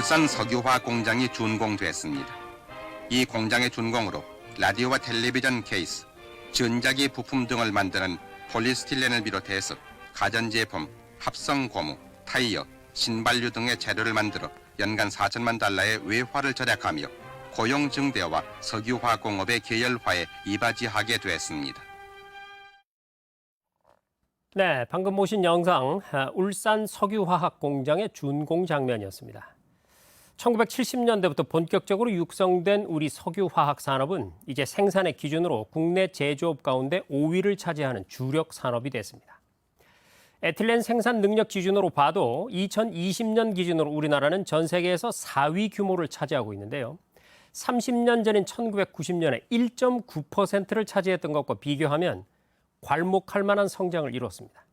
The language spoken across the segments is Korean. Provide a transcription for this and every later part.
울산 석유화학 공장이 준공됐습니다. 이 공장의 준공으로 라디오와 텔레비전 케이스, 전자기 부품 등을 만드는 폴리스틸렌을 비롯해서 가전제품, 합성 고무, 타이어, 신발류 등의 재료를 만들어 연간 4천만 달러의 외화를 절약하며 고용 증대와 석유화학 공업의 계열화에 이바지하게 됐습니다. 네, 방금 보신 영상 울산 석유화학 공장의 준공 장면이었습니다. 1970년대부터 본격적으로 육성된 우리 석유화학 산업은 이제 생산의 기준으로 국내 제조업 가운데 5위를 차지하는 주력 산업이 됐습니다. 에틸렌 생산 능력 기준으로 봐도 2020년 기준으로 우리나라는 전 세계에서 4위 규모를 차지하고 있는데요. 30년 전인 1990년에 1.9%를 차지했던 것과 비교하면 괄목할 만한 성장을 이뤘습니다.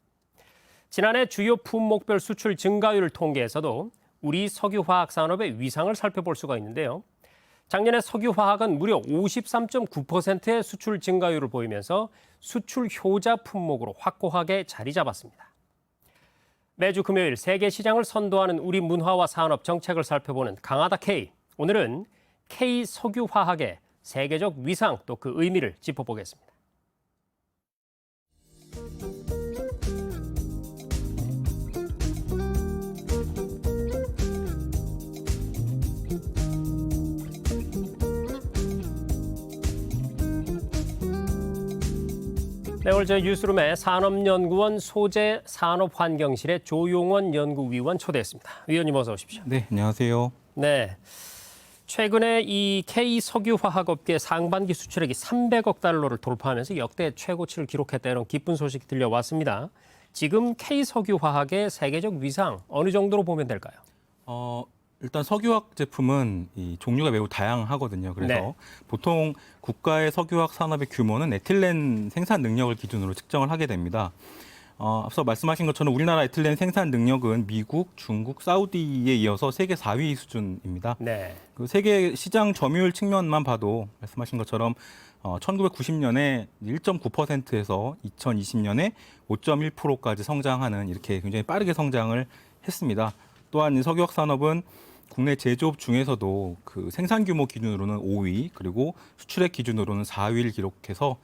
지난해 주요 품목별 수출 증가율을 통계에서도 우리 석유화학 산업의 위상을 살펴볼 수가 있는데요. 작년에 석유화학은 무려 53.9%의 수출 증가율을 보이면서 수출 효자 품목으로 확고하게 자리 잡았습니다. 매주 금요일 세계 시장을 선도하는 우리 문화와 산업 정책을 살펴보는 강하다 K. 오늘은 K 석유화학의 세계적 위상 또 그 의미를 짚어보겠습니다. 네, 오늘 저희 뉴스룸에 산업연구원 소재 산업환경실의 조용원 연구위원 초대했습니다. 위원님 어서 오십시오. 네, 안녕하세요. 네, 최근에 이 K 석유화학업계 상반기 수출액이 300억 달러를 돌파하면서 역대 최고치를 기록했다 이런 기쁜 소식이 들려왔습니다. 지금 K 석유화학의 세계적 위상 어느 정도로 보면 될까요? 일단 석유화학 제품은 이 종류가 매우 다양하거든요. 그래서 네. 보통 국가의 석유화학 산업의 규모는 에틸렌 생산 능력을 기준으로 측정을 하게 됩니다. 앞서 말씀하신 것처럼 우리나라 에틸렌 생산 능력은 미국, 중국, 사우디에 이어서 세계 4위 수준입니다. 네. 그 세계 시장 점유율 측면만 봐도 말씀하신 것처럼 1990년에 1.9%에서 2020년에 5.1%까지 성장하는 이렇게 굉장히 빠르게 성장을 했습니다. 또한 이 석유화학 산업은 국내 제조업 중에서도 그 생산 규모 기준으로는 5위, 그리고 수출액 기준으로는 4위를 기록해서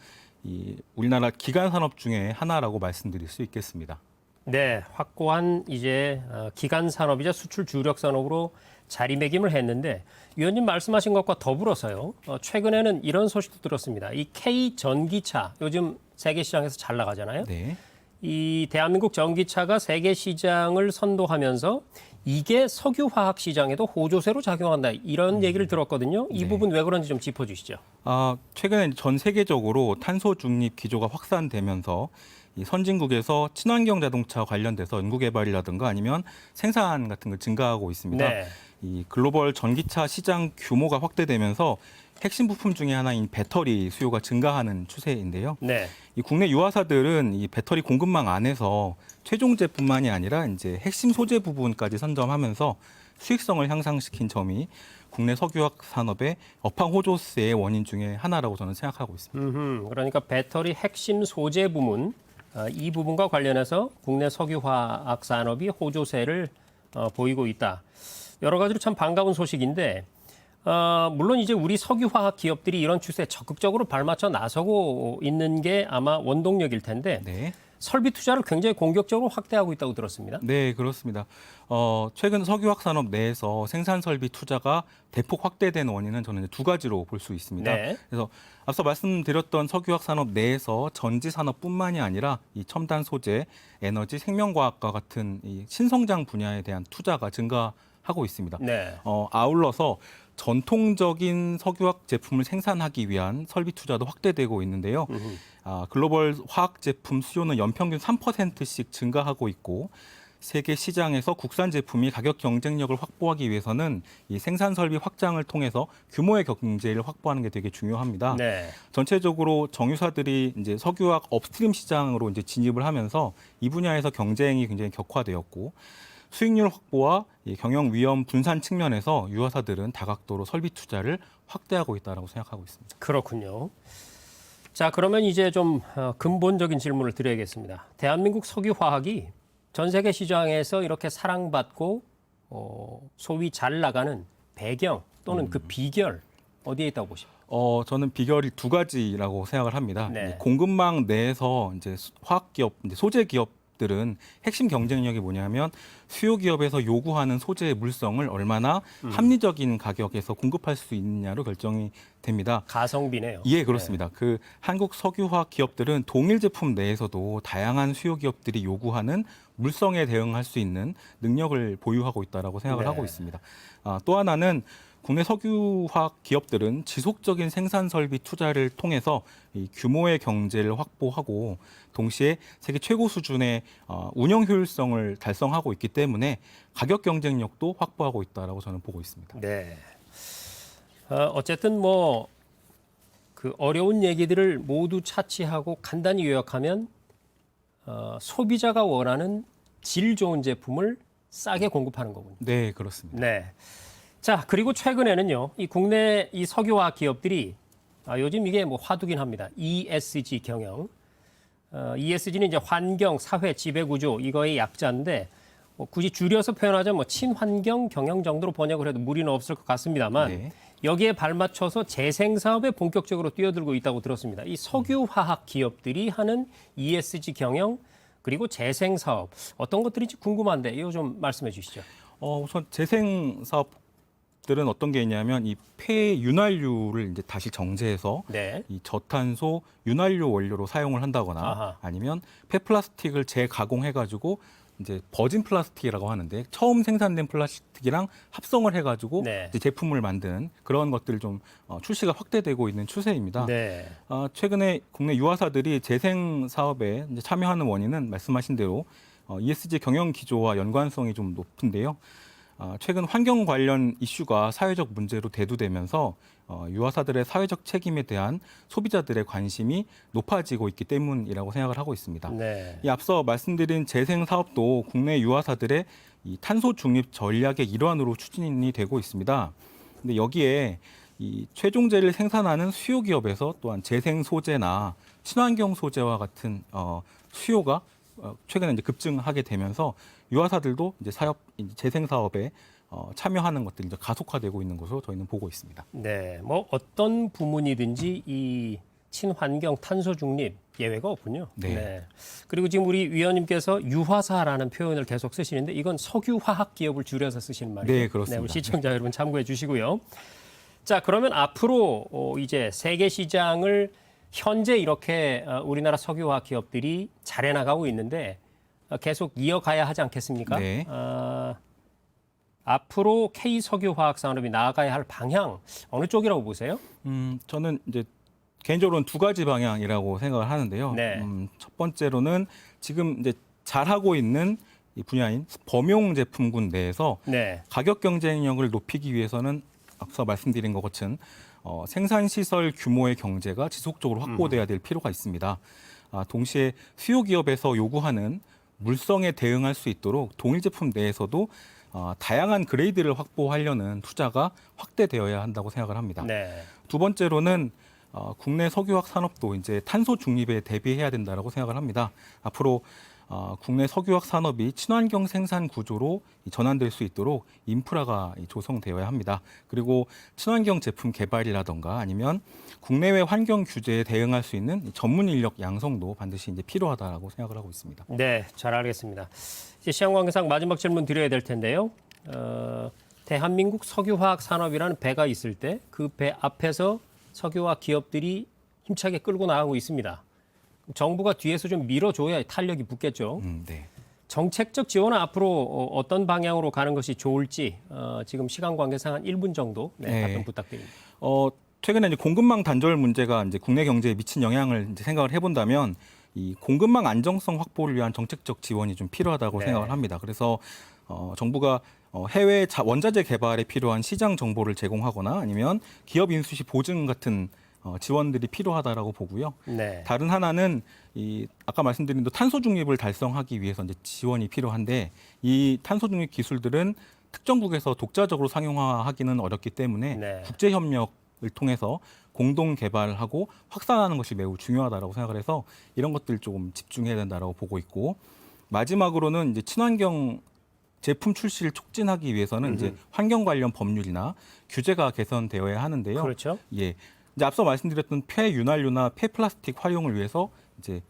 이 우리나라 기간 산업 중에 하나라고 말씀드릴 수 있겠습니다. 네, 확고한 이제 기간 산업이자 수출 주력 산업으로 자리매김을 했는데 위원님 말씀하신 것과 더불어서요. 최근에는 이런 소식도 들었습니다. 이 K 전기차 요즘 세계 시장에서 잘 나가잖아요. 네. 이 대한민국 전기차가 세계 시장을 선도하면서 이게 석유화학 시장에도 호조세로 작용한다 이런 얘기를 들었거든요. 이 네. 부분 왜 그런지 좀 짚어주시죠. 최근에 전 세계적으로 탄소 중립 기조가 확산되면서 이 선진국에서 친환경 자동차 관련돼서 연구개발이라든가 아니면 생산 같은 걸 증가하고 있습니다. 네. 이 글로벌 전기차 시장 규모가 확대되면서 핵심 부품 중에 하나인 배터리 수요가 증가하는 추세인데요. 네. 이 국내 유화사들은 이 배터리 공급망 안에서 최종재뿐만이 아니라 이제 핵심 소재 부분까지 선점하면서 수익성을 향상시킨 점이 국내 석유화학 산업의 업황 호조세의 원인 중에 하나라고 저는 생각하고 있습니다. 그러니까 배터리 핵심 소재 부문 이 부분과 관련해서 국내 석유화학 산업이 호조세를 보이고 있다. 여러 가지로 참 반가운 소식인데 물론 이제 우리 석유화학 기업들이 이런 추세에 적극적으로 발맞춰 나서고 있는 게 아마 원동력일 텐데 네. 설비 투자를 굉장히 공격적으로 확대하고 있다고 들었습니다. 네, 그렇습니다. 최근 석유화학 산업 내에서 생산 설비 투자가 대폭 확대된 원인은 저는 두 가지로 볼 수 있습니다. 네. 그래서 앞서 말씀드렸던 석유화학 산업 내에서 전지 산업뿐만이 아니라 이 첨단 소재, 에너지, 생명과학과 같은 이 신성장 분야에 대한 투자가 증가하고 있습니다. 네. 아울러서 전통적인 석유화학 제품을 생산하기 위한 설비 투자도 확대되고 있는데요. 글로벌 화학 제품 수요는 연평균 3%씩 증가하고 있고 세계 시장에서 국산 제품이 가격 경쟁력을 확보하기 위해서는 이 생산 설비 확장을 통해서 규모의 경제를 확보하는 게 되게 중요합니다. 네. 전체적으로 정유사들이 이제 석유화학 업스트림 시장으로 이제 진입을 하면서 이 분야에서 경쟁이 굉장히 격화되었고 수익률 확보와 경영 위험 분산 측면에서 유화사들은 다각도로 설비 투자를 확대하고 있다고 생각하고 있습니다. 그렇군요. 자, 그러면 이제 좀 근본적인 질문을 드려야겠습니다. 대한민국 석유화학이 전 세계 시장에서 이렇게 사랑받고 소위 잘 나가는 배경 또는 그 비결 어디에 있다고 보십니까? 저는 비결이 두 가지라고 생각을 합니다. 네. 이 공급망 내에서 이제 화학 기업, 이제 소재 기업들은 핵심 경쟁력이 뭐냐면 수요 기업에서 요구하는 소재의 물성을 얼마나 합리적인 가격에서 공급할 수 있느냐로 결정이 됩니다. 가성비네요. 예, 그렇습니다. 그 한국 석유화학 기업들은 동일 제품 내에서도 다양한 수요 기업들이 요구하는 물성에 대응할 수 있는 능력을 보유하고 있다라고 생각을 네. 하고 있습니다. 또 하나는 국내 석유화학 기업들은 지속적인 생산 설비 투자를 통해서 이 규모의 경제를 확보하고 동시에 세계 최고 수준의 운영 효율성을 달성하고 있기 때문에 가격 경쟁력도 확보하고 있다라고 저는 보고 있습니다. 네. 어쨌든 뭐 그 어려운 얘기들을 모두 차치하고 간단히 요약하면 소비자가 원하는 질 좋은 제품을 싸게 공급하는 거군요. 네, 그렇습니다. 네. 자, 그리고 최근에는요, 이 국내 이 석유화학 기업들이 요즘 이게 뭐 화두긴 합니다. ESG 경영. ESG는 이제 환경, 사회, 지배구조 이거의 약자인데 뭐 굳이 줄여서 표현하자면 뭐 친환경 경영 정도로 번역을 해도 무리는 없을 것 같습니다만 네. 여기에 발맞춰서 재생 사업에 본격적으로 뛰어들고 있다고 들었습니다. 이 석유화학 기업들이 하는 ESG 경영 그리고 재생 사업 어떤 것들인지 궁금한데 이거 좀 말씀해 주시죠. 우선 재생 사업들은 어떤 게 있냐면 이 폐윤활유를 이제 다시 정제해서 네. 이 저탄소 윤활유 원료로 사용을 한다거나 아하. 아니면 폐플라스틱을 재가공해가지고 이제 버진 플라스틱이라고 하는데 처음 생산된 플라스틱이랑 합성을 해가지고 네. 이제 제품을 만드는 그런 것들을 좀 출시가 확대되고 있는 추세입니다. 네. 최근에 국내 유화사들이 재생 사업에 이제 참여하는 원인은 말씀하신 대로 ESG 경영 기조와 연관성이 좀 높은데요. 최근 환경 관련 이슈가 사회적 문제로 대두되면서 유화사들의 사회적 책임에 대한 소비자들의 관심이 높아지고 있기 때문이라고 생각을 하고 있습니다. 네. 이 앞서 말씀드린 재생 사업도 국내 유화사들의 이 탄소 중립 전략의 일환으로 추진이 되고 있습니다. 근데 여기에 이 최종재를 생산하는 수요 기업에서 또한 재생 소재나 친환경 소재와 같은 수요가 최근에 이제 급증하게 되면서 유화사들도 이제 재생 사업에 참여하는 것들이 이제 가속화되고 있는 것으로 저희는 보고 있습니다. 네. 뭐 어떤 부문이든지 이 친환경 탄소 중립 예외가 없군요. 네. 그리고 지금 우리 위원님께서 유화사라는 표현을 계속 쓰시는데 이건 석유화학 기업을 줄여서 쓰시는 말이죠. 네, 그렇습니다. 우리 시청자 여러분 참고해 주시고요. 자, 그러면 앞으로 이제 세계 시장을 현재 이렇게 우리나라 석유화학 기업들이 잘해 나가고 있는데 계속 이어가야 하지 않겠습니까? 네. 앞으로 K 석유화학 산업이 나아가야 할 방향 어느 쪽이라고 보세요? 저는 이제 개인적으로는 두 가지 방향이라고 생각을 하는데요. 네. 첫 번째로는 지금 이제 잘하고 있는 이 분야인 범용 제품군 내에서 네. 가격 경쟁력을 높이기 위해서는 앞서 말씀드린 것 같은 생산 시설 규모의 경제가 지속적으로 확보돼야 될 필요가 있습니다. 동시에 수요 기업에서 요구하는 물성에 대응할 수 있도록 동일 제품 내에서도 다양한 그레이드를 확보하려는 투자가 확대되어야 한다고 생각을 합니다. 네. 두 번째로는 국내 석유화학 산업도 이제 탄소 중립에 대비해야 된다라고 생각을 합니다. 앞으로 국내 석유화학 산업이 친환경 생산 구조로 전환될 수 있도록 인프라가 조성되어야 합니다. 그리고 친환경 제품 개발이라던가 아니면 국내외 환경 규제에 대응할 수 있는 전문 인력 양성도 반드시 이제 필요하다라고 생각을 하고 있습니다. 네, 잘 알겠습니다. 이제 시간 관계상 마지막 질문 드려야 될 텐데요. 대한민국 석유화학 산업이라는 배가 있을 때 그 배 앞에서 석유화학 기업들이 힘차게 끌고 나가고 있습니다. 정부가 뒤에서 좀 밀어줘야 탄력이 붙겠죠. 네. 정책적 지원은 앞으로 어떤 방향으로 가는 것이 좋을지 지금 시간 관계상 한 1분 정도 답변 부탁드립니다. 최근에 이제 공급망 단절 문제가 이제 국내 경제에 미친 영향을 이제 생각을 해본다면 이 공급망 안정성 확보를 위한 정책적 지원이 좀 필요하다고 네. 생각을 합니다. 그래서 정부가 해외 원자재 개발에 필요한 시장 정보를 제공하거나 아니면 기업 인수시 보증 같은 지원들이 필요하다라고 보고요. 네. 다른 하나는 이 아까 말씀드린 탄소 중립을 달성하기 위해서 이제 지원이 필요한데 이 탄소 중립 기술들은 특정국에서 독자적으로 상용화하기는 어렵기 때문에 네. 국제 협력을 통해서 공동 개발하고 확산하는 것이 매우 중요하다라고 생각을 해서 이런 것들 조금 집중해야 된다라고 보고 있고 마지막으로는 이제 친환경 제품 출시를 촉진하기 위해서는 이제 환경 관련 법률이나 규제가 개선되어야 하는데요. 그렇죠. 예. 이제 앞서 말씀드렸던 폐윤활유나 폐플라스틱 활용을 위해서 이제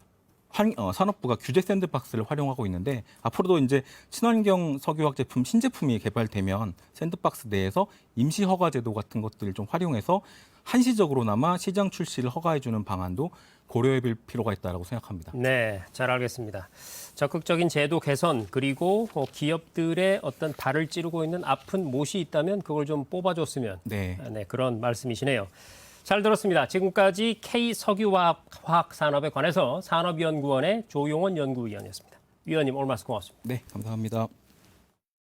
산업부가 규제 샌드박스를 활용하고 있는데 앞으로도 이제 친환경 석유화학 제품 신제품이 개발되면 샌드박스 내에서 임시 허가 제도 같은 것들을 좀 활용해서 한시적으로나마 시장 출시를 허가해주는 방안도 고려해볼 필요가 있다고 생각합니다. 네, 잘 알겠습니다. 적극적인 제도 개선 그리고 기업들의 어떤 발을 찌르고 있는 아픈 못이 있다면 그걸 좀 뽑아줬으면 네. 네, 그런 말씀이시네요. 잘 들었습니다. 지금까지 K석유화학 산업에 관해서 산업연구원의 조용원 연구위원이었습니다. 위원님 오늘 말씀 고맙습니다. 네, 감사합니다.